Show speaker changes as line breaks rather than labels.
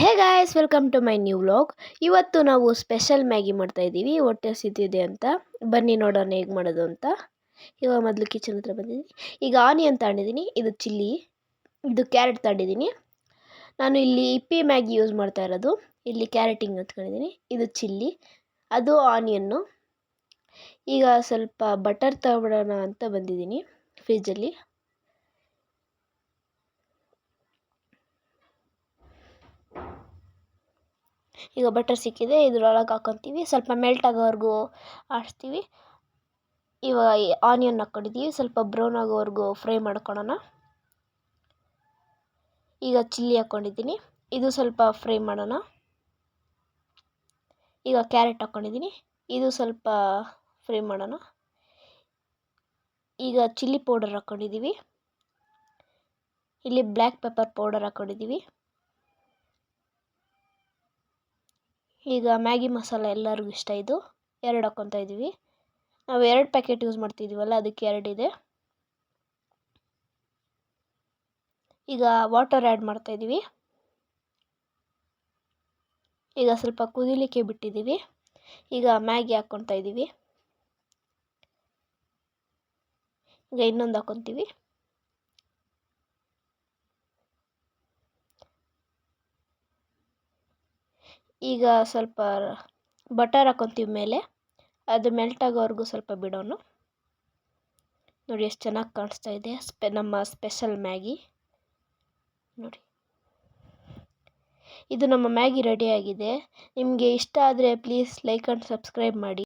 Hey guys, welcome to my new vlog. ಇವತ್ತು ನಾವು special Maggi ಮಾಡ್ತಾ ಇದ್ದೀವಿ. ಹೊಟ್ಟೆ ಹಸಿತಿದೆ ಅಂತ ಬನ್ನಿ ನೋಡೋಣ ಹೇಗೆ ಮಾಡೋದು ಅಂತ. ಇವಾಗ ಮೊದಲು ಕಿಚನ್ ಹತ್ರ ಬಂದಿದ್ದೀನಿ. ಈಗ ಆನಿಯನ್ ತಗೊಂಡಿದ್ದೀನಿ, ಇದು ಚಿಲ್ಲಿ, ಇದು ಕ್ಯಾರೆಟ್ ತಗೊಂಡಿದ್ದೀನಿ. ನಾನು ಇಲ್ಲಿ ಇಪ್ಪಿ ಮ್ಯಾಗಿ ಯೂಸ್ ಮಾಡ್ತಾ ಇರೋದು. ಇಲ್ಲಿ ಕ್ಯಾರೆಟಿಂಗ್ ಹತ್ಕೊಂಡಿದ್ದೀನಿ, ಇದು ಚಿಲ್ಲಿ, ಅದು ಆನಿಯನ್ನು. ಈಗ ಸ್ವಲ್ಪ ಬಟರ್ ತಗೊಬಿಡೋಣ ಅಂತ ಬಂದಿದ್ದೀನಿ ಫ್ರಿಜ್ಜಲ್ಲಿ. ಈಗ ಬಟರ್ ಸಿಕ್ಕಿದೆ, ಇದ್ರೊಳಗೆ ಹಾಕೊತೀವಿ. ಸ್ವಲ್ಪ ಮೆಲ್ಟ್ ಆಗೋವರೆಗೂ ಆಡಿಸ್ತೀವಿ. ಇವಾಗ ಆನಿಯನ್ ಹಾಕ್ಕೊಂಡಿದ್ದೀವಿ, ಸ್ವಲ್ಪ ಬ್ರೌನ್ ಆಗೋವರೆಗೂ ಫ್ರೈ ಮಾಡ್ಕೊಳ್ಳೋಣ. ಈಗ ಚಿಲ್ಲಿ ಹಾಕ್ಕೊಂಡಿದ್ದೀನಿ, ಇದು ಸ್ವಲ್ಪ ಫ್ರೈ ಮಾಡೋಣ. ಈಗ ಕ್ಯಾರೆಟ್ ಹಾಕ್ಕೊಂಡಿದ್ದೀನಿ, ಇದು ಸ್ವಲ್ಪ ಫ್ರೈ ಮಾಡೋಣ. ಈಗ ಚಿಲ್ಲಿ ಪೌಡರ್ ಹಾಕ್ಕೊಂಡಿದ್ದೀವಿ, ಇಲ್ಲಿ ಬ್ಲ್ಯಾಕ್ ಪೆಪ್ಪರ್ ಪೌಡರ್ ಹಾಕ್ಕೊಂಡಿದ್ದೀವಿ. ಈಗ ಮ್ಯಾಗಿ ಮಸಾಲ ಎಲ್ಲರಿಗೂ ಇಷ್ಟ, ಇದು 2 ಹಾಕ್ಕೊತಾ ಇದ್ದೀವಿ. ನಾವು 2 ಪ್ಯಾಕೆಟ್ ಯೂಸ್ ಮಾಡ್ತಿದ್ದೀವಲ್ಲ, ಅದಕ್ಕೆ 2 ಇದೆ. ಈಗ ವಾಟರ್ ಆ್ಯಡ್ ಮಾಡ್ತಾಯಿದ್ದೀವಿ. ಈಗ ಸ್ವಲ್ಪ ಕುದಿಲಿಕ್ಕೆ ಬಿಟ್ಟಿದ್ದೀವಿ. ಈಗ ಮ್ಯಾಗಿ ಹಾಕ್ಕೊತಾ ಇದ್ದೀವಿ. ಈಗ ಇನ್ನೊಂದು ಹಾಕ್ಕೊತೀವಿ. ಈಗ ಸ್ವಲ್ಪ ಬಟರ್ ಹಾಕ್ಕೊತೀವಿ ಮೇಲೆ, ಅದು ಮೆಲ್ಟ್ ಆಗೋವರೆಗೂ ಸ್ವಲ್ಪ ಬಿಡೋಣ. ನೋಡಿ ಎಷ್ಟು ಚೆನ್ನಾಗಿ ಕಾಣಿಸ್ತಾ ಇದೆ ನಮ್ಮ ಸ್ಪೆಷಲ್ ಮ್ಯಾಗಿ. ನೋಡಿ, ಇದು ನಮ್ಮ ಮ್ಯಾಗಿ ರೆಡಿಯಾಗಿದೆ. ನಿಮಗೆ ಇಷ್ಟ ಆದರೆ ಪ್ಲೀಸ್ ಲೈಕ್ ಆ್ಯಂಡ್ ಸಬ್ಸ್ಕ್ರೈಬ್ ಮಾಡಿ.